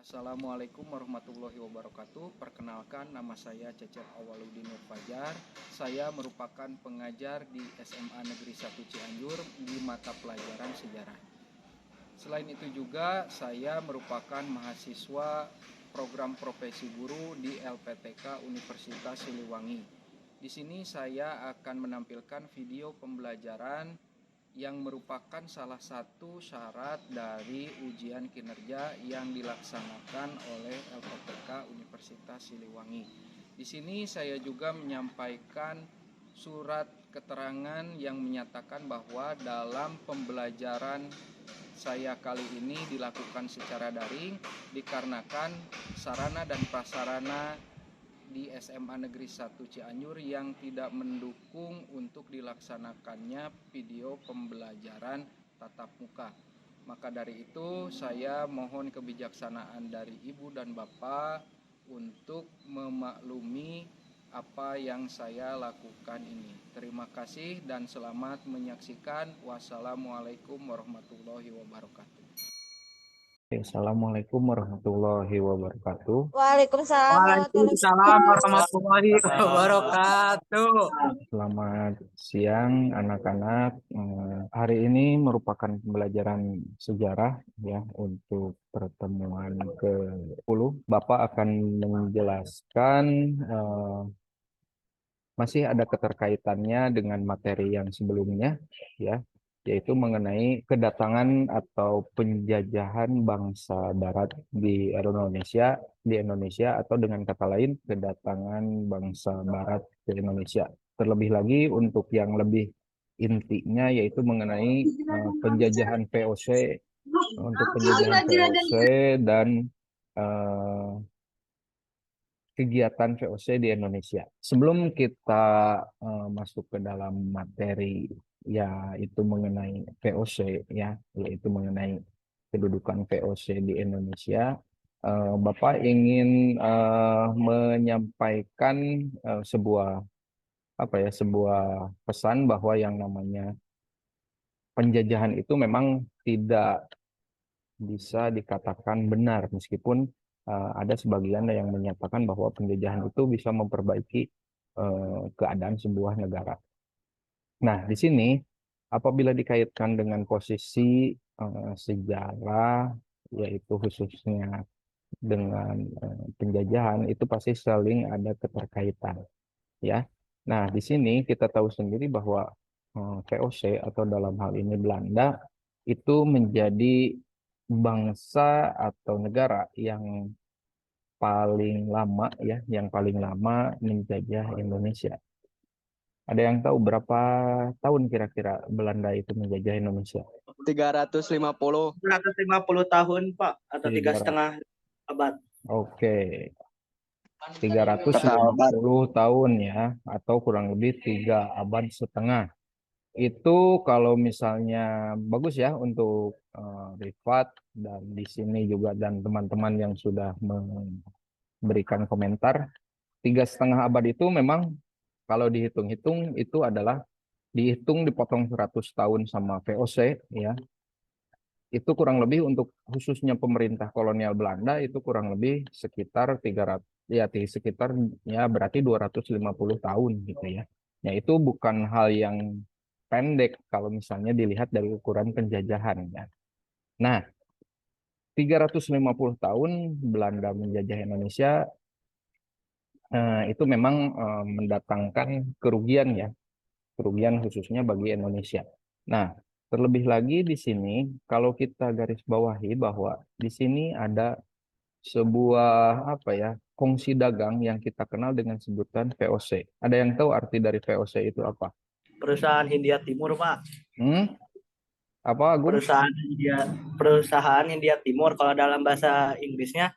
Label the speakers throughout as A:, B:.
A: Assalamualaikum warahmatullahi wabarakatuh. Perkenalkan, nama saya Cecep Awaludin Nur Fajar. Saya merupakan pengajar di SMA Negeri 1 Cianjur di mata pelajaran sejarah. Selain itu juga saya merupakan mahasiswa program profesi guru di LPTK Universitas Siliwangi. Di sini saya akan menampilkan video pembelajaran yang merupakan salah satu syarat dari ujian kinerja yang dilaksanakan oleh LPTK Universitas Siliwangi. Di sini saya juga menyampaikan surat keterangan yang menyatakan bahwa dalam pembelajaran saya kali ini dilakukan secara daring dikarenakan sarana dan prasarana di SMA Negeri 1 Cianjur yang tidak mendukung untuk dilaksanakannya video pembelajaran tatap muka. Maka dari itu saya mohon kebijaksanaan dari Ibu dan Bapak untuk memaklumi apa yang saya lakukan ini. Terima kasih dan selamat menyaksikan. Wassalamualaikum warahmatullahi wabarakatuh.
B: Assalamualaikum warahmatullahi wabarakatuh.
C: Waalaikumsalam warahmatullahi
D: Waalaikumsalam warahmatullahi wabarakatuh.
B: Selamat siang anak-anak. Hari ini merupakan pembelajaran sejarah ya untuk pertemuan ke-10. Bapak akan menjelaskan masih ada keterkaitannya dengan materi yang sebelumnya ya, yaitu mengenai kedatangan atau penjajahan bangsa Barat di Indonesia atau dengan kata lain kedatangan bangsa Barat ke Indonesia. Terlebih lagi untuk yang lebih intinya yaitu mengenai penjajahan VOC dan kegiatan VOC di Indonesia. Sebelum kita masuk ke dalam materi yaitu mengenai VOC yaitu mengenai kedudukan VOC di Indonesia, Bapak ingin menyampaikan sebuah pesan bahwa yang namanya penjajahan itu memang tidak bisa dikatakan benar meskipun ada sebagian yang menyatakan bahwa penjajahan itu bisa memperbaiki keadaan sebuah negara. Nah, di sini apabila dikaitkan dengan posisi sejarah, yaitu khususnya dengan penjajahan, itu pasti saling ada keterkaitan, ya. Nah, di sini kita tahu sendiri bahwa VOC atau dalam hal ini Belanda itu menjadi bangsa atau negara yang paling lama menjajah Indonesia. Ada yang tahu berapa tahun kira-kira Belanda itu menjajah Indonesia?
D: 350 tahun, Pak, atau 3,5 abad.
B: Oke. 350 tahun ya, atau kurang lebih 3 abad setengah. Itu kalau misalnya bagus ya untuk Rifat dan di sini juga dan teman-teman yang sudah memberikan komentar, 3,5 abad itu memang kalau dihitung-hitung itu adalah dihitung dipotong 100 tahun sama VOC ya. Itu kurang lebih untuk khususnya pemerintah kolonial Belanda itu kurang lebih sekitar 300 berarti 250 tahun gitu ya. Ya itu bukan hal yang pendek kalau misalnya dilihat dari ukuran penjajahan ya. Nah, 350 tahun Belanda menjajah Indonesia itu memang mendatangkan kerugian ya. Kerugian khususnya bagi Indonesia. Nah, terlebih lagi di sini kalau kita garis bawahi bahwa di sini ada sebuah kongsi dagang yang kita kenal dengan sebutan VOC. Ada yang tahu arti dari VOC itu apa?
D: Perusahaan Hindia Timur, Pak.
B: Apa, Agung?
D: Perusahaan Hindia Timur, kalau dalam bahasa Inggrisnya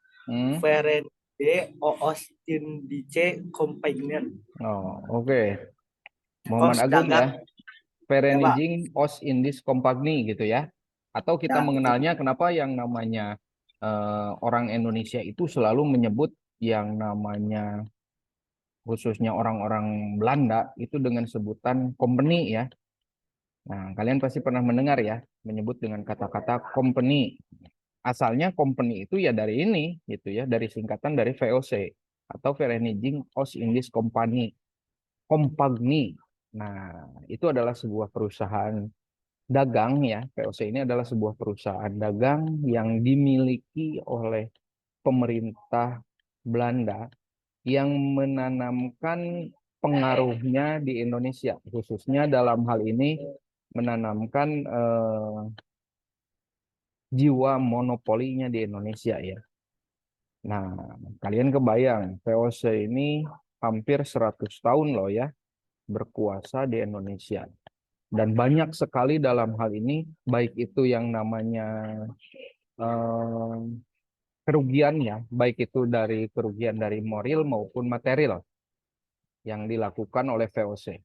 D: Verenigde Ost-Indische Compagnie.
B: Oh, oke. Muhammad Agung ya. Verenigde Ost-Indische Compagnie gitu ya. Atau kita mengenalnya kenapa yang namanya orang Indonesia itu selalu menyebut yang namanya khususnya orang-orang Belanda itu dengan sebutan company ya. Nah, kalian pasti pernah mendengar ya menyebut dengan kata-kata company. asalnya company itu ya dari ini gitu ya, dari singkatan dari VOC atau Vereniging Oost-Indisch Compagnie. Nah, itu adalah sebuah perusahaan dagang ya. VOC ini adalah sebuah perusahaan dagang yang dimiliki oleh pemerintah Belanda yang menanamkan pengaruhnya di Indonesia, khususnya dalam hal ini menanamkan jiwa monopolinya di Indonesia ya. Nah, kalian kebayang VOC ini hampir 100 tahun loh ya berkuasa di Indonesia. Dan banyak sekali dalam hal ini, baik itu yang namanya eh, kerugian ya, baik itu dari kerugian dari moral maupun material yang dilakukan oleh VOC.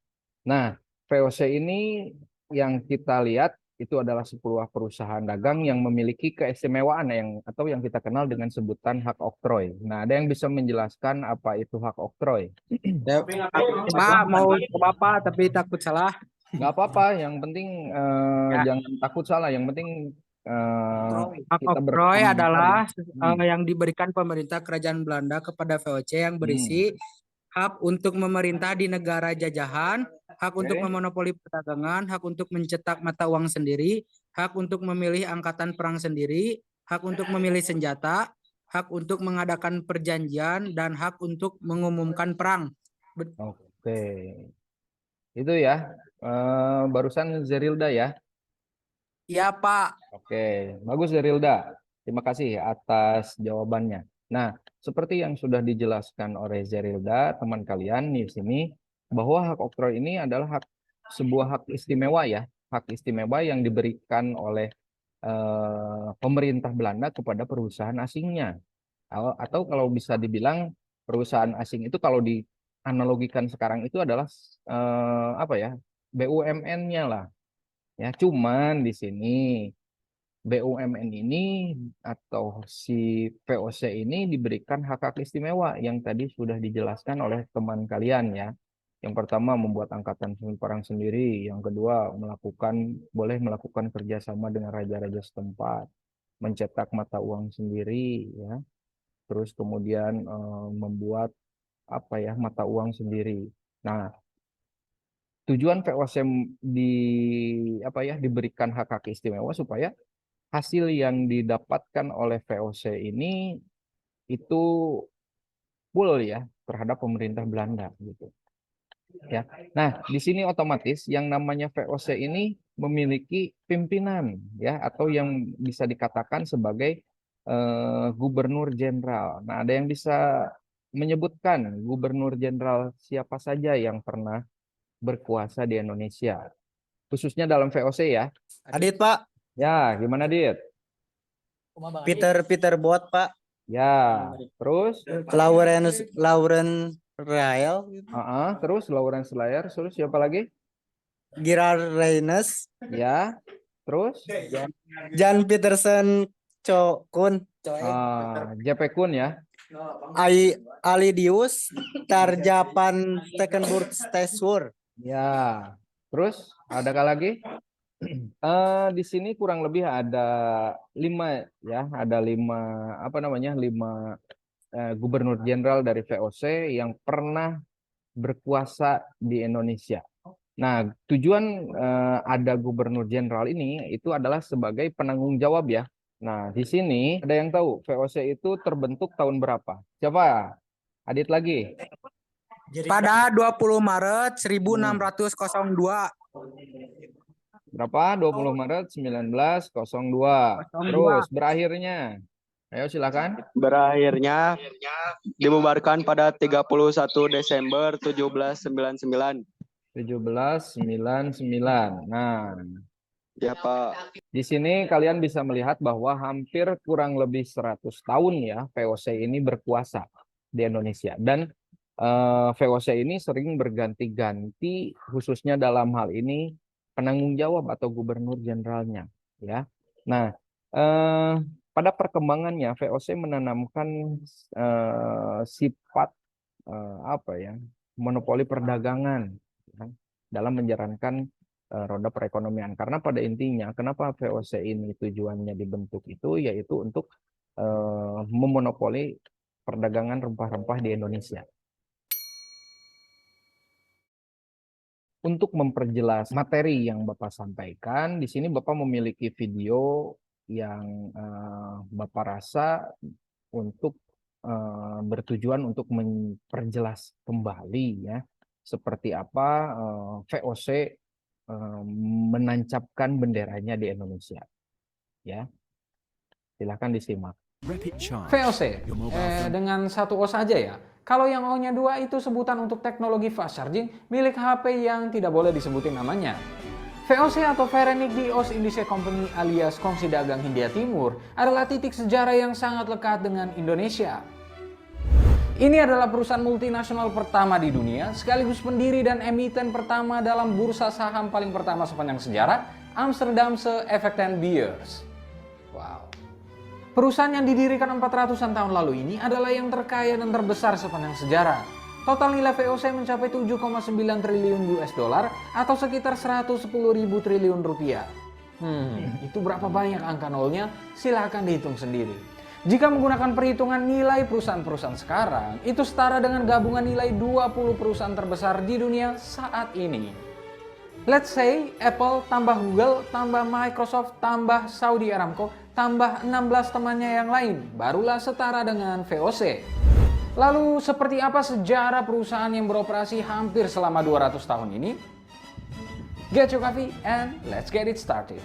B: Nah, VOC ini yang kita lihat itu adalah sebuah perusahaan dagang yang memiliki keistimewaan atau yang kita kenal dengan sebutan hak oktroy. Nah, ada yang bisa menjelaskan apa itu hak oktroy?
E: Ya, Pak mau ke Bapak tapi takut salah.
B: Nggak apa-apa, yang penting
E: Ya.
B: jangan takut salah. Yang penting
E: Hak
B: kita
E: oktroy
B: berkomentar
E: adalah
B: ya.
E: yang diberikan pemerintah Kerajaan Belanda kepada VOC yang
B: Hmm.
E: berisi hak untuk memerintah di negara jajahan, hak untuk
B: Oke.
E: memonopoli perdagangan, hak untuk mencetak mata uang sendiri, hak untuk memilih angkatan perang sendiri, hak untuk memilih senjata, hak untuk mengadakan perjanjian, dan hak untuk mengumumkan perang.
B: Oke. Itu ya. Barusan Zerilda ya.
E: Ya, Pak.
B: Oke, bagus Zerilda. Terima kasih atas jawabannya. Nah, seperti yang sudah dijelaskan oleh Zerilda, teman kalian di sini, bahwa hak oktroy ini adalah sebuah hak istimewa ya, hak istimewa yang diberikan oleh pemerintah Belanda kepada perusahaan asingnya. Atau kalau bisa dibilang perusahaan asing itu kalau dianalogikan sekarang itu adalah apa ya, BUMN-nya lah. Ya, cuman di sini BUMN ini atau si VOC ini diberikan hak-hak istimewa yang tadi sudah dijelaskan oleh teman kalian ya. Yang pertama membuat angkatan perang sendiri, yang kedua boleh melakukan kerjasama dengan raja-raja setempat, mencetak mata uang sendiri ya. Terus kemudian membuat apa ya, mata uang sendiri. Nah, tujuan VOC diberikan hak-hak istimewa supaya hasil yang didapatkan oleh VOC ini itu full ya terhadap pemerintah Belanda gitu. Ya. Nah, di sini otomatis yang namanya VOC ini memiliki pimpinan ya atau yang bisa dikatakan sebagai gubernur jenderal. Nah, ada yang bisa menyebutkan gubernur jenderal siapa saja yang pernah berkuasa di Indonesia, khususnya dalam VOC ya.
D: Adit, Pak.
B: Ya, gimana Dit?
D: Peter Bot, Pak.
B: Ya, terus
D: Lauren Rael,
B: terus Lawrence Slayer, terus siapa lagi?
D: Gerard Reines,
B: Ya, terus
D: Jan Peterson Kun,
B: JP Kun ya.
D: Alidius Tarjapan Tekenburg Stesur.
B: Ya, terus adakah lagi? Di sini kurang lebih ada 5 ya, ada 5 gubernur jenderal dari VOC yang pernah berkuasa di Indonesia. Nah, tujuan ada gubernur jenderal ini itu adalah sebagai penanggung jawab ya. Nah, di sini ada yang tahu VOC itu terbentuk tahun berapa? Siapa? Adit lagi.
E: Pada 20 Maret 1602.
B: Berapa? 20 Maret 1902. Terus berakhirnya. Ayo silakan.
F: Berakhirnya dibubarkan pada 31 Desember 1799.
B: 1799. Nah,
F: Ya, Pak.
B: di sini kalian bisa melihat bahwa hampir kurang lebih 100 tahun ya VOC ini berkuasa di Indonesia. Dan VOC ini sering berganti-ganti khususnya dalam hal ini penanggung jawab atau gubernur jenderalnya ya. Nah, pada perkembangannya VOC menanamkan sifat monopoli perdagangan ya, dalam menjalankan roda perekonomian. Karena pada intinya, kenapa VOC ini tujuannya dibentuk itu, yaitu untuk memonopoli perdagangan rempah-rempah di Indonesia. Untuk memperjelas materi yang Bapak sampaikan, di sini Bapak memiliki video yang Bapak rasa untuk bertujuan untuk memperjelas kembali ya seperti apa VOC menancapkan benderanya di Indonesia. Ya, silahkan disimak.
G: VOC dengan satu O saja ya. Kalau yang O-nya 2 itu sebutan untuk teknologi fast charging milik HP yang tidak boleh disebutin namanya. VOC atau Verenig di Oost Indische Company alias Kongsi Dagang Hindia Timur adalah titik sejarah yang sangat lekat dengan Indonesia. Ini adalah perusahaan multinasional pertama di dunia, sekaligus pendiri dan emiten pertama dalam bursa saham paling pertama sepanjang sejarah, Amsterdamse Effecten Beurs. Wow. Perusahaan yang didirikan 400-an tahun lalu ini adalah yang terkaya dan terbesar sepanjang sejarah. Total nilai VOC mencapai 7,9 triliun US dollar atau sekitar 110.000 triliun rupiah. Itu berapa banyak angka nolnya? Silahkan dihitung sendiri. Jika menggunakan perhitungan nilai perusahaan-perusahaan sekarang, itu setara dengan gabungan nilai 20 perusahaan terbesar di dunia saat ini. Let's say Apple tambah Google, tambah Microsoft, tambah Saudi Aramco, tambah 16 temannya yang lain, barulah setara dengan VOC. Lalu seperti apa sejarah perusahaan yang beroperasi hampir selama 200 tahun ini? Get your coffee and let's get it started.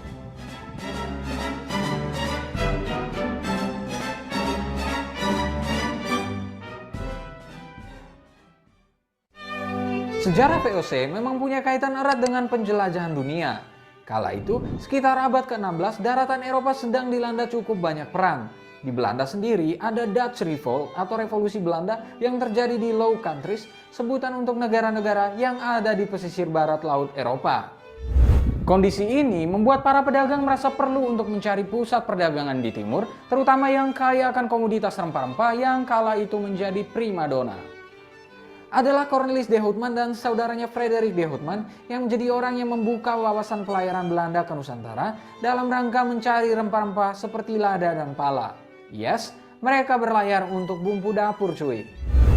G: Sejarah VOC memang punya kaitan erat dengan penjelajahan dunia. Kala itu, sekitar abad ke-16, daratan Eropa sedang dilanda cukup banyak perang. Di Belanda sendiri ada Dutch Revolt atau revolusi Belanda yang terjadi di Low Countries, sebutan untuk negara-negara yang ada di pesisir barat laut Eropa. Kondisi ini membuat para pedagang merasa perlu untuk mencari pusat perdagangan di timur, terutama yang kaya akan komoditas rempah-rempah yang kala itu menjadi primadona. Adalah Cornelis de Houtman dan saudaranya Frederik de Houtman yang menjadi orang yang membuka wawasan pelayaran Belanda ke Nusantara dalam rangka mencari rempah-rempah seperti lada dan pala. Yes, mereka berlayar untuk bumbu dapur cuy.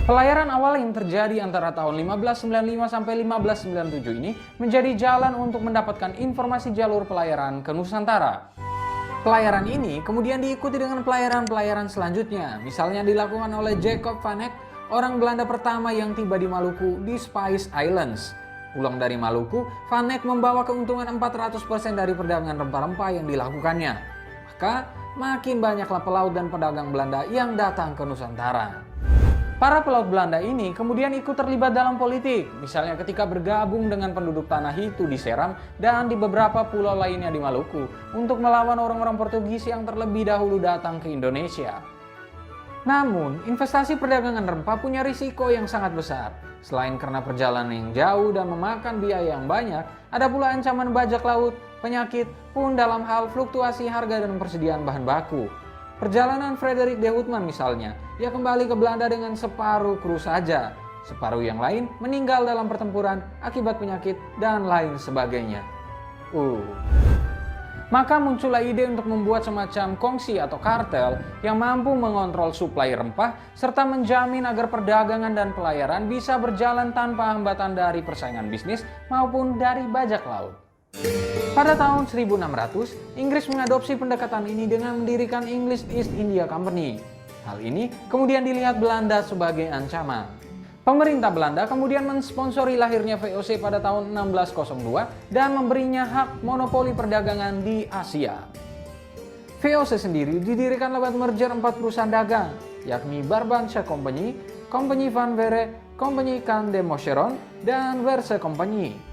G: Pelayaran awal yang terjadi antara tahun 1595 sampai 1597 ini menjadi jalan untuk mendapatkan informasi jalur pelayaran ke Nusantara. Pelayaran ini kemudian diikuti dengan pelayaran-pelayaran selanjutnya, misalnya dilakukan oleh Jacob van Eyck, orang Belanda pertama yang tiba di Maluku di Spice Islands. Pulang dari Maluku, Van Eyck membawa keuntungan 400% dari perdagangan rempah-rempah yang dilakukannya. Maka makin banyaklah pelaut dan pedagang Belanda yang datang ke Nusantara. Para pelaut Belanda ini kemudian ikut terlibat dalam politik, misalnya ketika bergabung dengan penduduk tanah Hitu di Seram dan di beberapa pulau lainnya di Maluku untuk melawan orang-orang Portugis yang terlebih dahulu datang ke Indonesia. Namun, investasi perdagangan rempah punya risiko yang sangat besar. Selain karena perjalanan yang jauh dan memakan biaya yang banyak, ada pula ancaman bajak laut, penyakit, pun dalam hal fluktuasi harga dan persediaan bahan baku. Perjalanan Frederik de Houtman misalnya, ia kembali ke Belanda dengan separuh kru saja. Separuh yang lain meninggal dalam pertempuran akibat penyakit dan lain sebagainya. Maka muncullah ide untuk membuat semacam kongsi atau kartel yang mampu mengontrol suplai rempah serta menjamin agar perdagangan dan pelayaran bisa berjalan tanpa hambatan dari persaingan bisnis maupun dari bajak laut. Pada tahun 1600, Inggris mengadopsi pendekatan ini dengan mendirikan English East India Company. Hal ini kemudian dilihat Belanda sebagai ancaman. Pemerintah Belanda kemudian mensponsori lahirnya VOC pada tahun 1602 dan memberinya hak monopoli perdagangan di Asia. VOC sendiri didirikan lewat merger 4 perusahaan dagang, yakni Barbanche Company, Compagnie van Vere, Compagnie Can de Moscheron, dan Verse Company.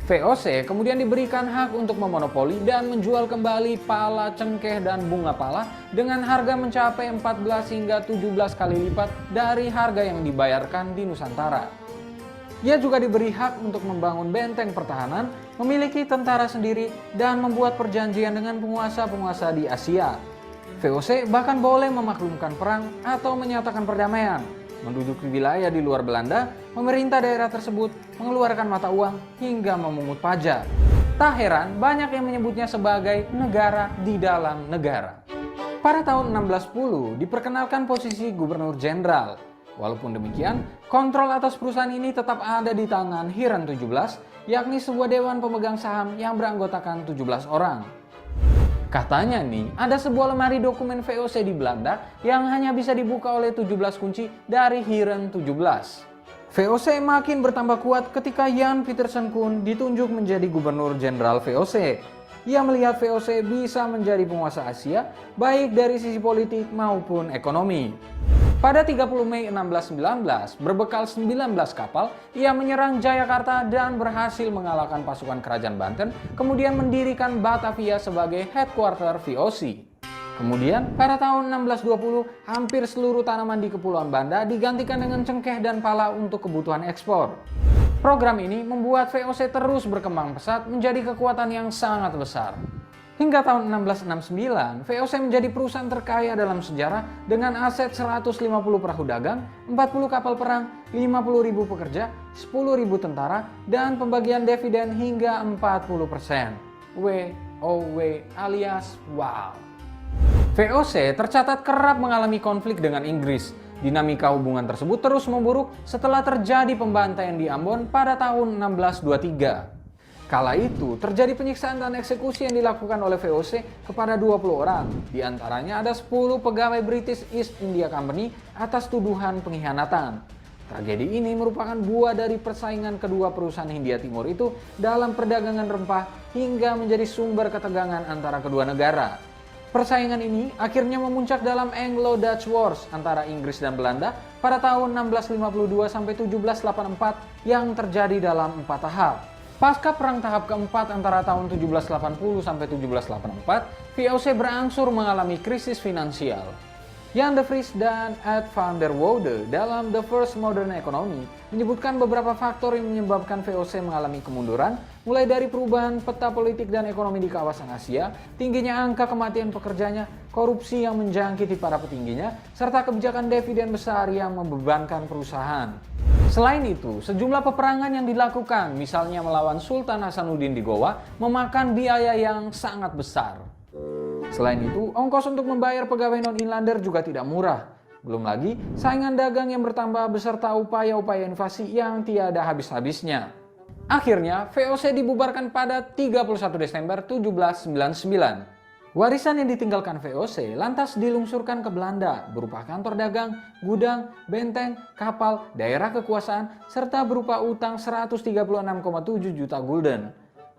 G: VOC kemudian diberikan hak untuk memonopoli dan menjual kembali pala, cengkeh, dan bunga pala dengan harga mencapai 14 hingga 17 kali lipat dari harga yang dibayarkan di Nusantara. Ia juga diberi hak untuk membangun benteng pertahanan, memiliki tentara sendiri, dan membuat perjanjian dengan penguasa-penguasa di Asia. VOC bahkan boleh memaklumkan perang atau menyatakan perdamaian. Menduduki wilayah di luar Belanda, pemerintah daerah tersebut mengeluarkan mata uang hingga memungut pajak. Tak heran banyak yang menyebutnya sebagai negara di dalam negara. Pada tahun 1610 diperkenalkan posisi gubernur jenderal. Walaupun demikian, kontrol atas perusahaan ini tetap ada di tangan Hiren 17, yakni sebuah dewan pemegang saham yang beranggotakan 17 orang. Katanya nih, ada sebuah lemari dokumen VOC di Belanda yang hanya bisa dibuka oleh 17 kunci dari Hiren 17. VOC makin bertambah kuat ketika Jan Pieterszoon Koen ditunjuk menjadi gubernur jenderal VOC. Ia melihat VOC bisa menjadi penguasa Asia baik dari sisi politik maupun ekonomi. Pada 30 Mei 1619, berbekal 19 kapal, ia menyerang Jayakarta dan berhasil mengalahkan pasukan kerajaan Banten, kemudian mendirikan Batavia sebagai headquarter VOC. Kemudian, pada tahun 1620, hampir seluruh tanaman di Kepulauan Banda digantikan dengan cengkeh dan pala untuk kebutuhan ekspor. Program ini membuat VOC terus berkembang pesat menjadi kekuatan yang sangat besar. Hingga tahun 1669, VOC menjadi perusahaan terkaya dalam sejarah dengan aset 150 perahu dagang, 40 kapal perang, 50.000 pekerja, 10.000 tentara, dan pembagian dividen hingga 40%. WOW alias wow. VOC tercatat kerap mengalami konflik dengan Inggris. Dinamika hubungan tersebut terus memburuk setelah terjadi pembantaian di Ambon pada tahun 1623. Kala itu terjadi penyiksaan dan eksekusi yang dilakukan oleh VOC kepada 20 orang. Di antaranya ada 10 pegawai British East India Company atas tuduhan pengkhianatan. Tragedi ini merupakan buah dari persaingan kedua perusahaan Hindia Timur itu dalam perdagangan rempah hingga menjadi sumber ketegangan antara kedua negara. Persaingan ini akhirnya memuncak dalam Anglo-Dutch Wars antara Inggris dan Belanda pada tahun 1652 sampai 1784 yang terjadi dalam 4 tahap. Pasca perang tahap keempat antara tahun 1780 sampai 1784, VOC berangsur mengalami krisis finansial. Jan de Vries dan Ed van der Woude dalam The First Modern Economy menyebutkan beberapa faktor yang menyebabkan VOC mengalami kemunduran, mulai dari perubahan peta politik dan ekonomi di kawasan Asia, tingginya angka kematian pekerjanya, korupsi yang menjangkiti para petingginya, serta kebijakan dividen besar yang membebankan perusahaan. Selain itu, sejumlah peperangan yang dilakukan, misalnya melawan Sultan Hasanuddin di Gowa, memakan biaya yang sangat besar. Selain itu, ongkos untuk membayar pegawai non-inlander juga tidak murah. Belum lagi, saingan dagang yang bertambah beserta upaya-upaya invasi yang tiada habis-habisnya. Akhirnya, VOC dibubarkan pada 31 Desember 1799. Warisan yang ditinggalkan VOC lantas dilungsurkan ke Belanda berupa kantor dagang, gudang, benteng, kapal, daerah kekuasaan, serta berupa utang 136,7 juta gulden.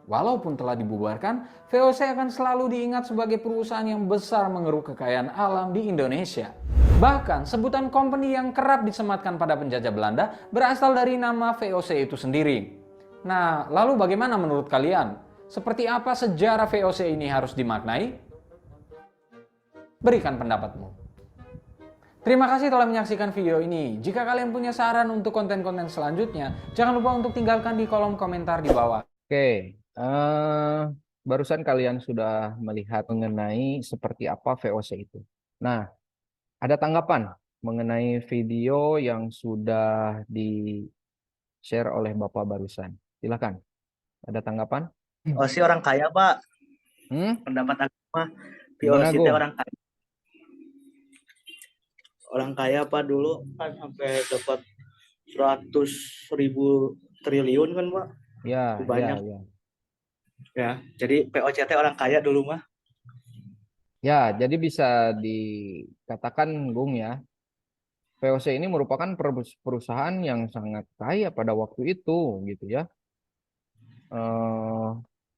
G: Walaupun telah dibubarkan, VOC akan selalu diingat sebagai perusahaan yang besar mengeruk kekayaan alam di Indonesia. Bahkan, sebutan company yang kerap disematkan pada penjajah Belanda berasal dari nama VOC itu sendiri. Nah, lalu bagaimana menurut kalian? Seperti apa sejarah VOC ini harus dimaknai? Berikan pendapatmu. Terima kasih telah menyaksikan video ini. Jika kalian punya saran untuk konten-konten selanjutnya, jangan lupa untuk tinggalkan di kolom komentar di bawah.
B: Oke, barusan kalian sudah melihat mengenai seperti apa VOC itu. Nah, ada tanggapan mengenai video yang sudah di-share oleh Bapak barusan. Silakan. Ada tanggapan?
D: VOC orang kaya, Pak. Pendapat aku mah VOC itu orang kaya. Orang kaya, Pak, dulu kan sampai dapat 100.000 triliun kan, Pak?
B: Ya,
D: banyak. Ya, jadi VOC orang kaya dulu mah.
B: Ya, jadi bisa dikatakan, Gung, ya, VOC ini merupakan perusahaan yang sangat kaya pada waktu itu, gitu ya.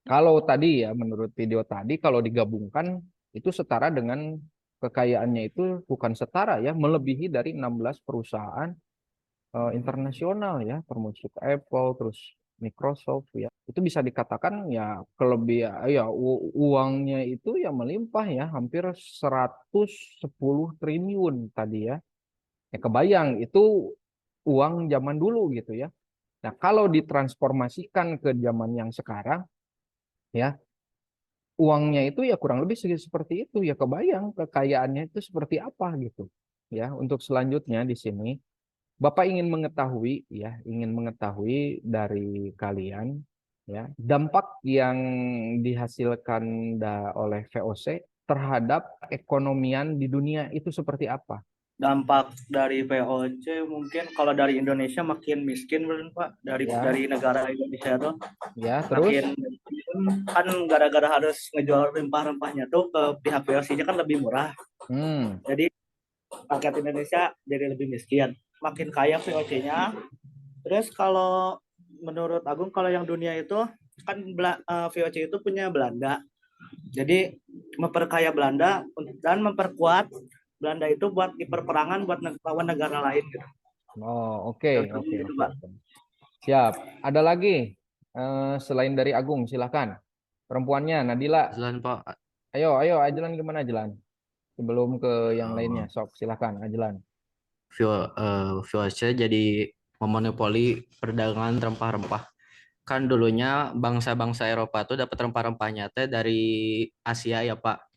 B: Kalau tadi ya, menurut video tadi, kalau digabungkan itu setara dengan kekayaannya itu bukan setara ya, melebihi dari 16 perusahaan internasional ya, termasuk Apple, terus Microsoft ya. Itu bisa dikatakan ya kelebihan ya uangnya itu ya melimpah ya, hampir 110 triliun tadi ya. Ya kebayang itu uang zaman dulu gitu ya. Nah, kalau ditransformasikan ke zaman yang sekarang ya, uangnya itu ya kurang lebih seperti itu ya, kebayang kekayaannya itu seperti apa gitu. Ya, untuk selanjutnya di sini Bapak ingin mengetahui ya, ingin mengetahui dari kalian ya, dampak yang dihasilkan oleh VOC terhadap ekonomian di dunia itu seperti apa?
D: Dampak dari VOC mungkin kalau dari Indonesia makin miskin, bener, Pak. Dari
B: Ya.
D: dari negara Indonesia tuh
B: Ya, terus
D: makin miskin, kan gara-gara harus ngejual rempah-rempahnya tuh ke pihak VOC-nya kan lebih murah. Jadi rakyat Indonesia jadi lebih miskin. Makin kaya VOC-nya. Terus kalau menurut Agung, kalau yang dunia itu kan VOC itu punya Belanda. Jadi memperkaya Belanda dan memperkuat Belanda itu buat di perperangan buat lawan negara lain gitu.
B: Oh, oke.
D: Gitu, Pak.
B: Siap. Ada lagi selain dari Agung, silakan. Perempuannya Nadila.
H: Azlan Pak.
B: Ayo, Ajlan gimana Ajlan? Sebelum ke yang lainnya, sok silakan Ajlan.
H: VOC jadi memonopoli perdagangan rempah-rempah. Kan dulunya bangsa-bangsa Eropa tuh dapat rempah-rempahnya teh dari Asia ya Pak.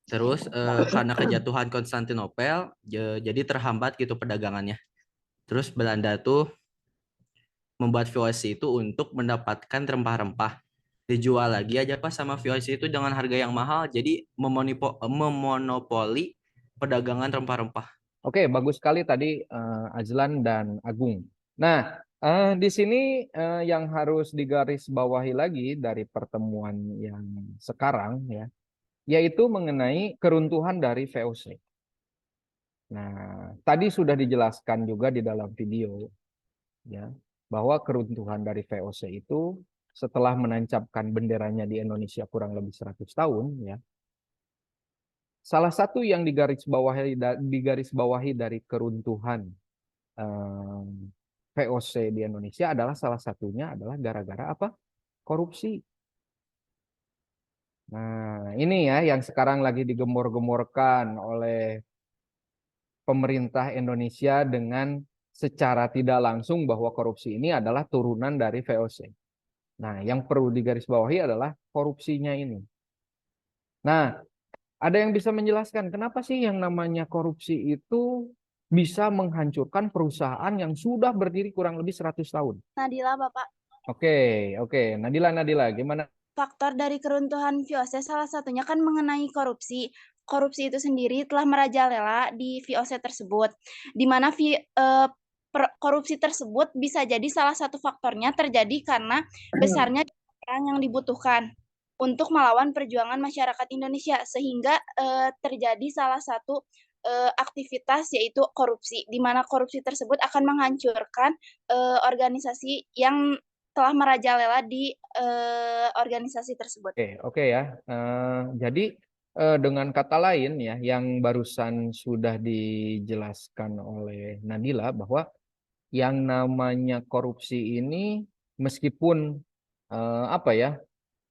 H: Terus karena kejatuhan Konstantinopel jadi terhambat gitu perdagangannya. Terus Belanda tuh membuat VOC itu untuk mendapatkan rempah-rempah. Dijual lagi aja Pak sama VOC itu dengan harga yang mahal. Jadi memonopoli perdagangan rempah-rempah.
B: Oke, bagus sekali tadi Ajlan dan Agung. Nah, di sini yang harus digarisbawahi lagi dari pertemuan yang sekarang ya, yaitu mengenai keruntuhan dari VOC. Nah, tadi sudah dijelaskan juga di dalam video ya, bahwa keruntuhan dari VOC itu setelah menancapkan benderanya di Indonesia kurang lebih 100 tahun ya. Salah satu yang digarisbawahi dari keruntuhan VOC di Indonesia adalah salah satunya adalah gara-gara apa? Korupsi. Nah, ini ya yang sekarang lagi digembor-gemborkan oleh pemerintah Indonesia dengan secara tidak langsung bahwa korupsi ini adalah turunan dari VOC. Nah, yang perlu digarisbawahi adalah korupsinya ini. Nah, ada yang bisa menjelaskan kenapa sih yang namanya korupsi itu bisa menghancurkan perusahaan yang sudah berdiri kurang lebih 100 tahun?
C: Nadila, Bapak.
B: Oke. Nadila, gimana?
C: Faktor dari keruntuhan VOC salah satunya kan mengenai korupsi. Korupsi itu sendiri telah merajalela di VOC tersebut, di mana korupsi tersebut bisa jadi salah satu faktornya terjadi karena besarnya orang yang dibutuhkan untuk melawan perjuangan masyarakat Indonesia, sehingga terjadi salah satu aktivitas yaitu korupsi, di mana korupsi tersebut akan menghancurkan organisasi yang telah merajalela di organisasi tersebut.
B: Oke ya. Jadi dengan kata lain ya, yang barusan sudah dijelaskan oleh Nadila bahwa yang namanya korupsi ini meskipun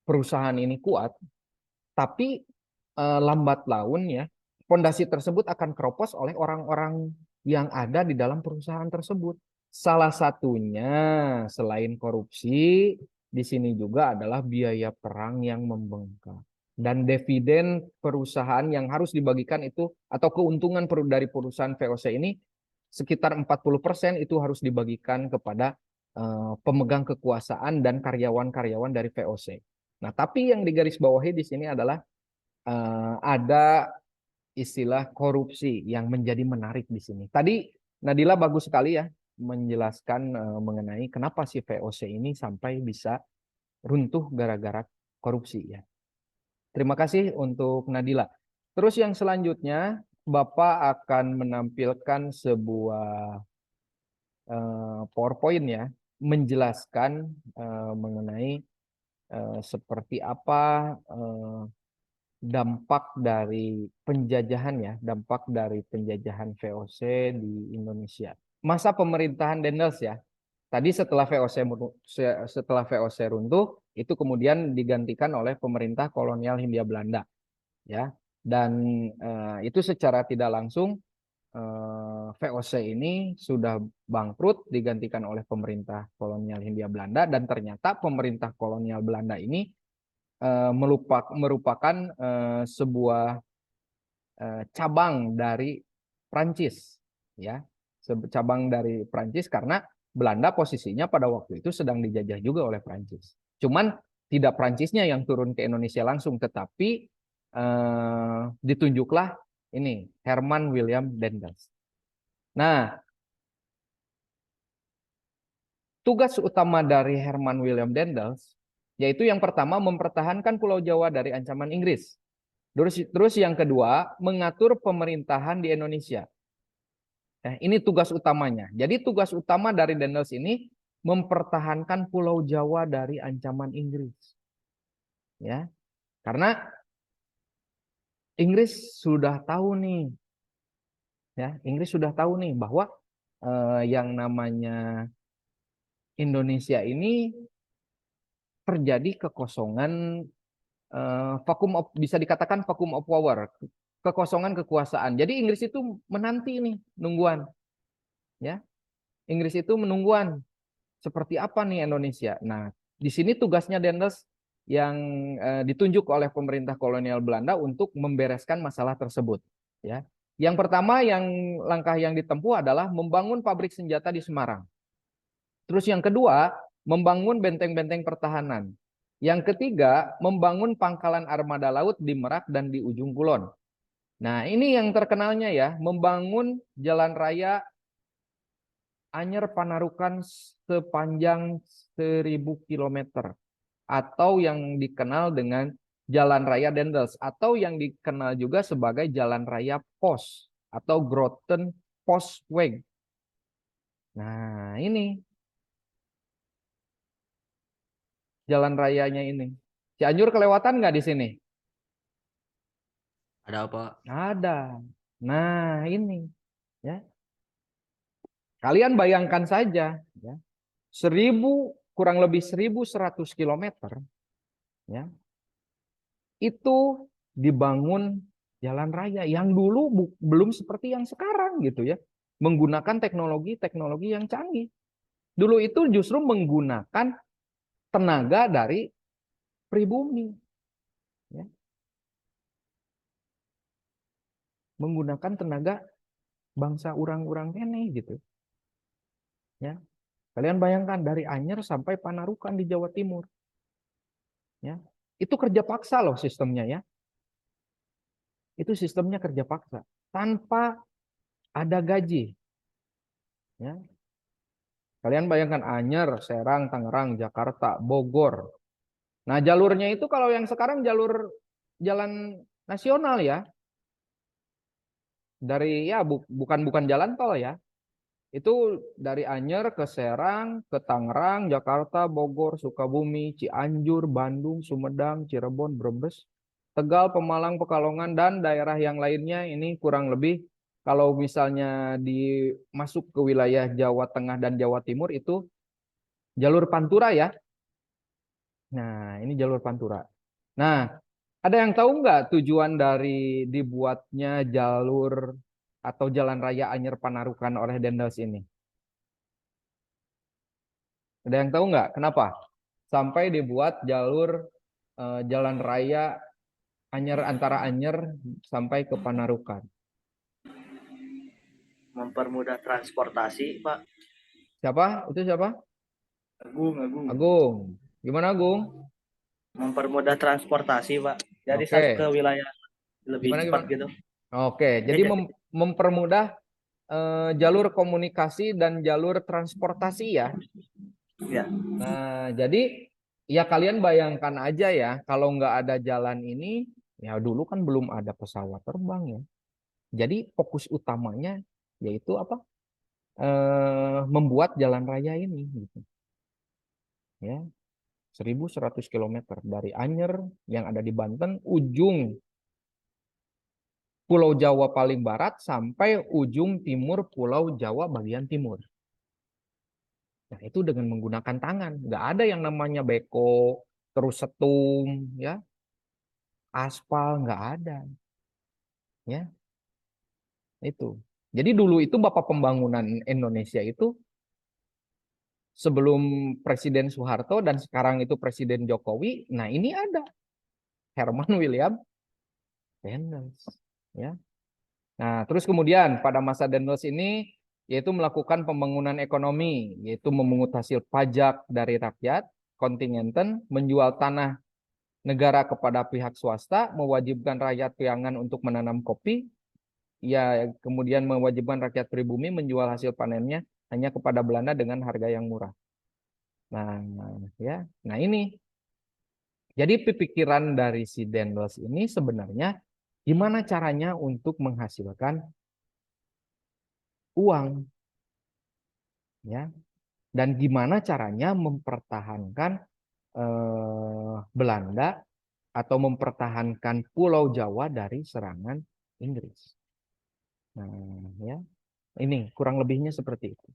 B: perusahaan ini kuat, tapi lambat laun ya fondasi tersebut akan keropos oleh orang-orang yang ada di dalam perusahaan tersebut. Salah satunya selain korupsi di sini juga adalah biaya perang yang membengkak dan dividen perusahaan yang harus dibagikan itu atau keuntungan dari perusahaan VOC ini sekitar 40% itu harus dibagikan kepada pemegang kekuasaan dan karyawan-karyawan dari VOC. Nah, tapi yang digarisbawahi di sini adalah ada istilah korupsi yang menjadi menarik di sini. Tadi Nadila bagus sekali ya menjelaskan mengenai kenapa si VOC ini sampai bisa runtuh gara-gara korupsi ya. Terima kasih untuk Nadila. Terus yang selanjutnya Bapak akan menampilkan sebuah PowerPoint ya menjelaskan mengenai seperti apa dampak dari penjajahan VOC di Indonesia. Masa pemerintahan Dendels ya. Tadi setelah VOC runtuh, itu kemudian digantikan oleh pemerintah kolonial Hindia Belanda, ya. Dan itu secara tidak langsung VOC ini sudah bangkrut digantikan oleh pemerintah kolonial Hindia Belanda, dan ternyata pemerintah kolonial Belanda ini merupakan sebuah cabang dari Prancis ya, cabang dari Prancis karena Belanda posisinya pada waktu itu sedang dijajah juga oleh Prancis. Cuman tidak Prancisnya yang turun ke Indonesia langsung, tetapi ditunjuklah ini Herman William Daendels. Nah, tugas utama dari Herman William Daendels yaitu yang pertama mempertahankan Pulau Jawa dari ancaman Inggris. Terus yang kedua mengatur pemerintahan di Indonesia. Nah, ini tugas utamanya. Jadi tugas utama dari Daendels ini mempertahankan Pulau Jawa dari ancaman Inggris. Ya. Karena Inggris sudah tahu nih. Ya, Inggris sudah tahu nih bahwa yang namanya Indonesia ini terjadi kekosongan bisa dikatakan vacuum of power, kekosongan kekuasaan. Jadi Inggris itu menanti nih, nungguan. Ya. Inggris itu menungguan seperti apa nih Indonesia. Nah, di sini tugasnya Daendels yang ditunjuk oleh pemerintah kolonial Belanda untuk membereskan masalah tersebut. Ya, yang pertama langkah yang ditempuh adalah membangun pabrik senjata di Semarang. Terus yang kedua membangun benteng-benteng pertahanan. Yang ketiga membangun pangkalan armada laut di Merak dan di Ujung Kulon. Nah, ini yang terkenalnya ya, membangun jalan raya Anyer Panarukan sepanjang 1000 km. Atau yang dikenal dengan Jalan Raya Daendels, atau yang dikenal juga sebagai Jalan Raya Pos atau Groten Postweg. Nah, ini jalan rayanya ini. Cianjur kelewatan nggak di sini?
H: Ada apa?
B: Ada. Nah, ini ya. Kalian bayangkan saja ya. Kurang lebih 1100 km ya. Itu dibangun jalan raya yang dulu belum seperti yang sekarang gitu ya. Menggunakan teknologi yang canggih. Dulu itu justru menggunakan tenaga dari pribumi. Ya. Menggunakan tenaga bangsa orang-orang kene gitu. Ya. Kalian bayangkan dari Anyer sampai Panarukan di Jawa Timur. Ya. Itu kerja paksa loh sistemnya ya. Itu sistemnya kerja paksa. Tanpa ada gaji. Ya. Kalian bayangkan Anyer, Serang, Tangerang, Jakarta, Bogor. Nah jalurnya itu kalau yang sekarang jalan nasional ya. Dari ya bukan jalan tol ya. Itu dari Anyer ke Serang, ke Tangerang, Jakarta, Bogor, Sukabumi, Cianjur, Bandung, Sumedang, Cirebon, Brebes, Tegal, Pemalang, Pekalongan, dan daerah yang lainnya. Ini kurang lebih kalau misalnya masuk ke wilayah Jawa Tengah dan Jawa Timur itu jalur Pantura ya. Nah ini jalur Pantura. Nah ada yang tahu nggak tujuan dari dibuatnya jalur atau jalan raya Anyer Panarukan oleh Daendels ini? Ada yang tahu nggak kenapa sampai dibuat jalur jalan raya antara Anyer sampai ke Panarukan?
D: Mempermudah transportasi, Pak.
B: Siapa? Itu siapa? Agung. Gimana Agung?
D: Mempermudah transportasi, Pak. Jadi
B: Oke.
D: ke wilayah lebih cepat gitu.
B: Oke, jadi mempermudah jalur komunikasi dan jalur transportasi ya.
D: Ya.
B: Nah, jadi ya kalian bayangkan aja ya, kalau nggak ada jalan ini, ya dulu kan belum ada pesawat terbang ya. Jadi fokus utamanya yaitu apa? Membuat jalan raya ini gitu. Ya. 1100 km dari Anyer yang ada di Banten, ujung Pulau Jawa paling barat sampai ujung timur Pulau Jawa bagian timur. Nah, itu dengan menggunakan tangan. Nggak ada yang namanya beko, terus setum, ya, aspal, nggak ada. Ya, itu. Jadi dulu itu Bapak Pembangunan Indonesia itu sebelum Presiden Soeharto dan sekarang itu Presiden Jokowi. Nah, ini ada Herman William Daendels. Ya. Nah, terus kemudian pada masa Daendels ini yaitu melakukan pembangunan ekonomi, yaitu memungut hasil pajak dari rakyat, kontingenten, menjual tanah negara kepada pihak swasta, mewajibkan rakyat piangan untuk menanam kopi, ya kemudian mewajibkan rakyat pribumi menjual hasil panennya hanya kepada Belanda dengan harga yang murah. Nah, ya, nah ini. Jadi pikiran dari si Daendels ini sebenarnya gimana caranya untuk menghasilkan uang, ya, dan gimana caranya mempertahankan Belanda atau mempertahankan Pulau Jawa dari serangan Inggris. Nah, ya, ini kurang lebihnya seperti itu.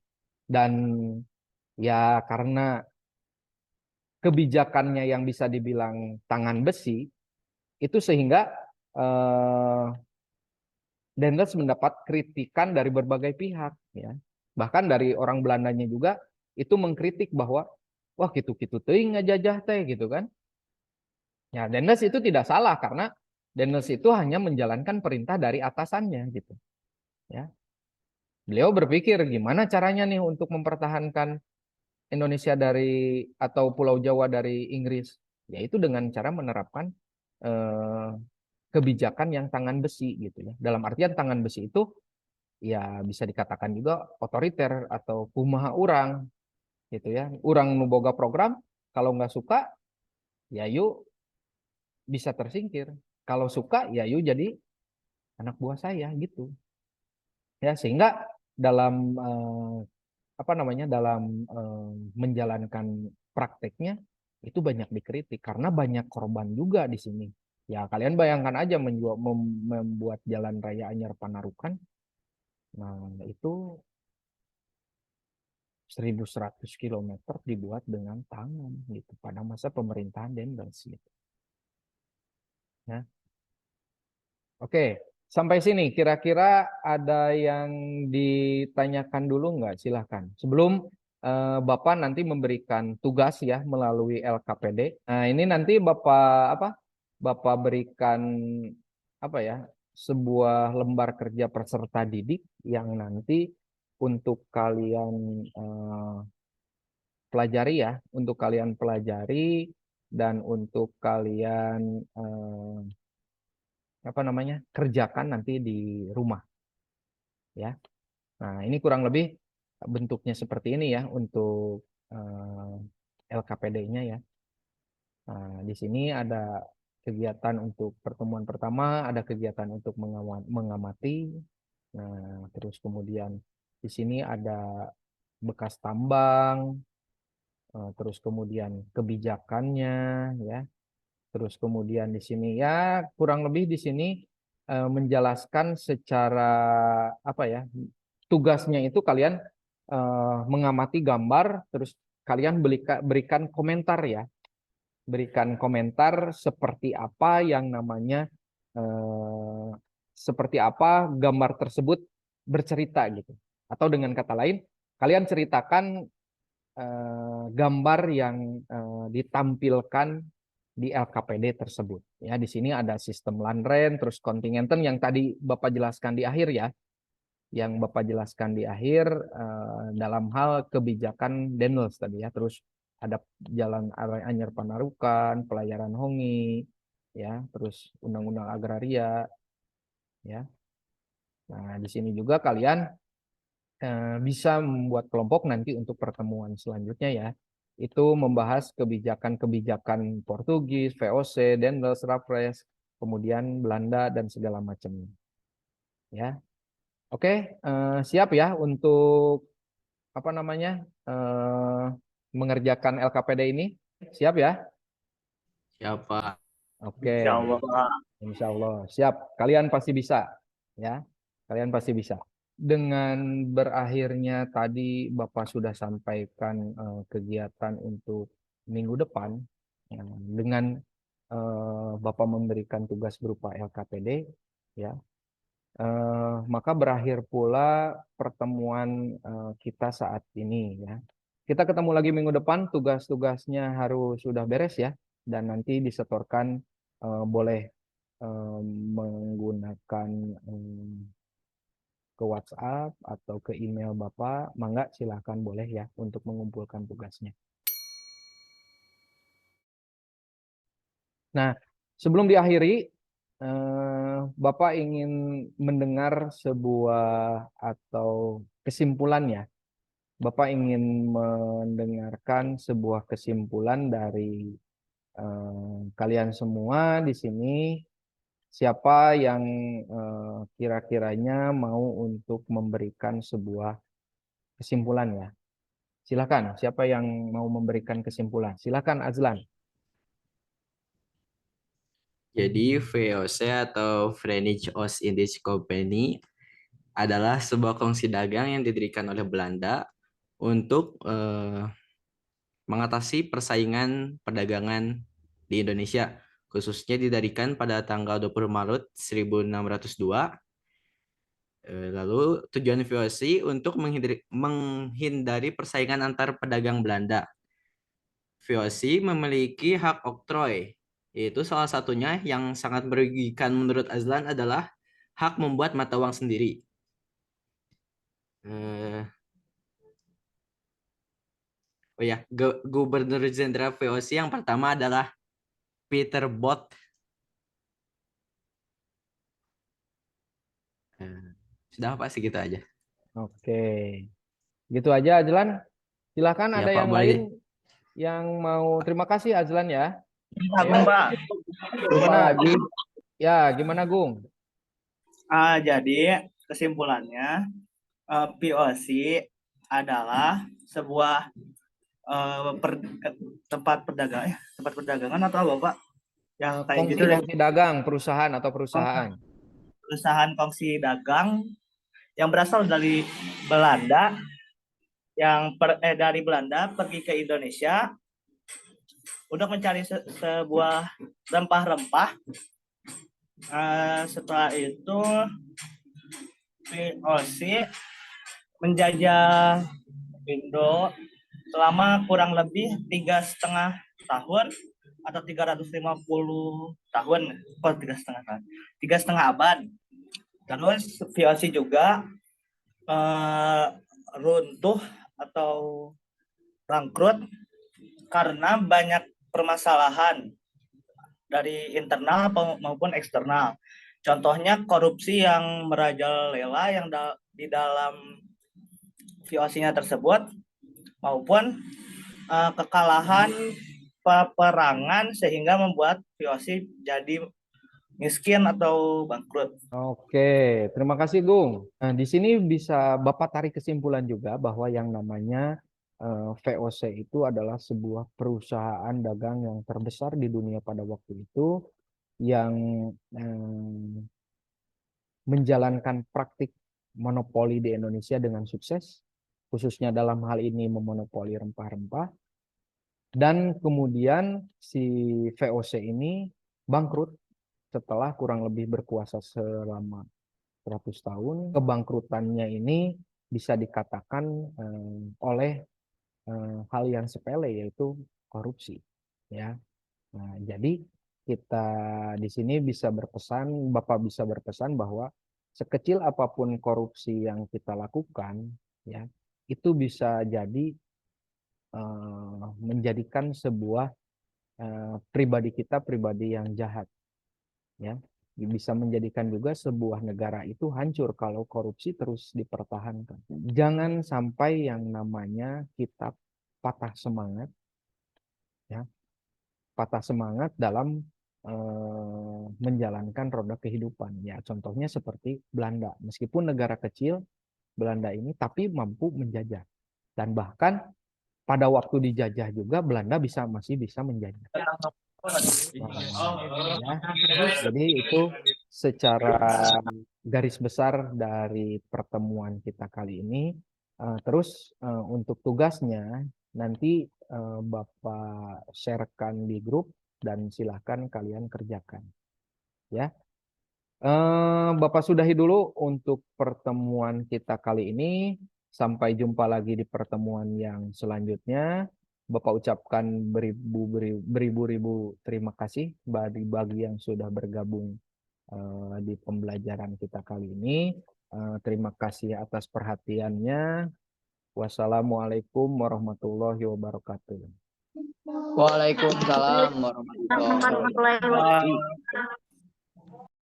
B: Dan ya karena kebijakannya yang bisa dibilang tangan besi, itu sehingga Daendels mendapat kritikan dari berbagai pihak, ya. Bahkan dari orang Belandanya juga itu mengkritik bahwa wah gitu-gitu teuing ngajajah teh gitu kan. Ya, Daendels itu tidak salah karena Daendels itu hanya menjalankan perintah dari atasannya gitu. Ya. Beliau berpikir gimana caranya nih untuk mempertahankan Indonesia dari atau Pulau Jawa dari Inggris, yaitu dengan cara menerapkan kebijakan yang tangan besi gitu ya. Dalam artian tangan besi itu ya bisa dikatakan juga otoriter atau kumaha urang gitu ya. Urang nu boga program kalau nggak suka ya yuk bisa tersingkir. Kalau suka ya yuk jadi anak buah saya gitu. Ya sehingga dalam dalam menjalankan prakteknya itu banyak dikritik karena banyak korban juga di sini. Ya kalian bayangkan aja membuat jalan raya Anyar Panarukan. Nah, itu 1.100 km dibuat dengan tangan gitu pada masa pemerintahan Daendels gitu. Ya. Oke, sampai sini kira-kira ada yang ditanyakan dulu nggak? Silahkan. Sebelum Bapak nanti memberikan tugas ya melalui LKPD. Nah, ini nanti Bapak berikan sebuah lembar kerja peserta didik yang nanti untuk kalian pelajari ya, untuk kalian pelajari dan untuk kalian kerjakan nanti di rumah ya. Nah, ini kurang lebih bentuknya seperti ini ya untuk LKPD-nya ya. Nah, di sini ada kegiatan untuk pertemuan pertama, ada kegiatan untuk mengamati. Nah, terus kemudian di sini ada bekas tambang, terus kemudian kebijakannya ya. Terus kemudian di sini ya kurang lebih di sini menjelaskan secara tugasnya itu kalian mengamati gambar, terus kalian berikan komentar ya, berikan komentar seperti apa yang namanya seperti apa gambar tersebut bercerita gitu, atau dengan kata lain kalian ceritakan gambar yang ditampilkan di LKPD tersebut. Ya, di sini ada sistem Landren, terus kontingenten yang tadi Bapak jelaskan di akhir ya. Yang Bapak jelaskan di akhir dalam hal kebijakan Daendels tadi ya. Terus ada jalan Anyar Panarukan, pelayaran Hongi, ya, terus undang-undang agraria, ya. Nah, di sini juga kalian bisa membuat kelompok nanti untuk pertemuan selanjutnya ya. Itu membahas kebijakan-kebijakan Portugis, VOC, Daendels, Raffles, kemudian Belanda dan segala macamnya. Ya. Oke, siap ya untuk mengerjakan LKPD ini? Siap ya?
H: Siap, Pak.
B: Oke.
D: Insya Allah, Pak.
B: Insya Allah. Siap. Kalian pasti bisa. Ya. Kalian pasti bisa. Dengan berakhirnya tadi Bapak sudah sampaikan kegiatan untuk minggu depan, ya, dengan Bapak memberikan tugas berupa LKPD, ya, maka berakhir pula pertemuan kita saat ini, ya. Kita ketemu lagi minggu depan, tugas-tugasnya harus sudah beres ya, dan nanti disetorkan boleh menggunakan ke WhatsApp atau ke email Bapak, mangga silakan boleh ya untuk mengumpulkan tugasnya. Nah, sebelum diakhiri, Bapak ingin mendengar sebuah atau kesimpulan ya. Bapak ingin mendengarkan sebuah kesimpulan dari kalian semua di sini. Siapa yang kira-kiranya mau untuk memberikan sebuah kesimpulan ya? Silakan. Siapa yang mau memberikan kesimpulan? Silakan Azlan.
H: Jadi VOC atau Verenigde Oost-Indische Compagnie adalah sebuah kongsi dagang yang didirikan oleh Belanda untuk mengatasi persaingan perdagangan di Indonesia, khususnya didirikan pada tanggal 20 Maret 1602. Lalu tujuan VOC untuk menghindari persaingan antar pedagang Belanda. VOC memiliki hak oktroy, yaitu salah satunya yang sangat merugikan menurut Azlan adalah hak membuat mata uang sendiri. Oh ya, Gubernur Jenderal VOC yang pertama adalah Peter Bot. Sudah apa sih, gitu aja.
B: Oke. Gitu aja Azlan. Silakan
H: Ya,
B: ada
H: Pak,
B: yang
H: boleh.
B: lain yang mau. Terima kasih Azlan ya.
D: Agung, Pak.
B: Gimana? Ya, gimana Gung?
D: Jadi kesimpulannya POC adalah sebuah tempat perdagangan atau apa, Pak? Ya kayak gitu deh.
B: Kongsi dagang, perusahaan atau perusahaan.
D: Perusahaan kongsi dagang yang berasal dari Belanda, dari Belanda pergi ke Indonesia untuk mencari sebuah rempah-rempah. Setelah itu VOC menjajah Indo selama kurang lebih 3,5 tahun atau 350 tahun, 3,5 abad. Terus VOC juga runtuh atau bangkrut karena banyak permasalahan dari internal maupun eksternal. Contohnya korupsi yang merajalela yang di dalam VOC-nya tersebut, maupun kekalahan peperangan sehingga membuat VOC jadi miskin atau bangkrut.
B: Oke, terima kasih Gung. Nah, di sini bisa Bapak tarik kesimpulan juga bahwa yang namanya VOC itu adalah sebuah perusahaan dagang yang terbesar di dunia pada waktu itu yang menjalankan praktik monopoli di Indonesia dengan sukses, khususnya dalam hal ini memonopoli rempah-rempah. Dan kemudian si VOC ini bangkrut setelah kurang lebih berkuasa selama 100 tahun. Kebangkrutannya ini bisa dikatakan oleh hal yang sepele, yaitu korupsi. Ya, nah, jadi kita di sini bisa berpesan, Bapak bisa berpesan bahwa sekecil apapun korupsi yang kita lakukan, ya, itu bisa jadi menjadikan sebuah pribadi kita pribadi yang jahat, ya, bisa menjadikan juga sebuah negara itu hancur kalau korupsi terus dipertahankan. Jangan sampai yang namanya kita patah semangat, ya, patah semangat dalam menjalankan roda kehidupan. Ya, contohnya seperti Belanda. Meskipun negara kecil, Belanda ini tapi mampu menjajah. Dan bahkan pada waktu dijajah juga Belanda masih bisa menjajah. Ya, jadi itu secara garis besar dari pertemuan kita kali ini. Terus untuk tugasnya nanti Bapak sharekan di grup dan silahkan kalian kerjakan. Ya, Bapak sudahi dulu untuk pertemuan kita kali ini. Sampai jumpa lagi di pertemuan yang selanjutnya. Bapak ucapkan beribu-ribu terima kasih bagi yang sudah bergabung di pembelajaran kita kali ini. Terima kasih atas perhatiannya. Wassalamualaikum warahmatullahi wabarakatuh.
F: Waalaikumsalam warahmatullahi wabarakatuh.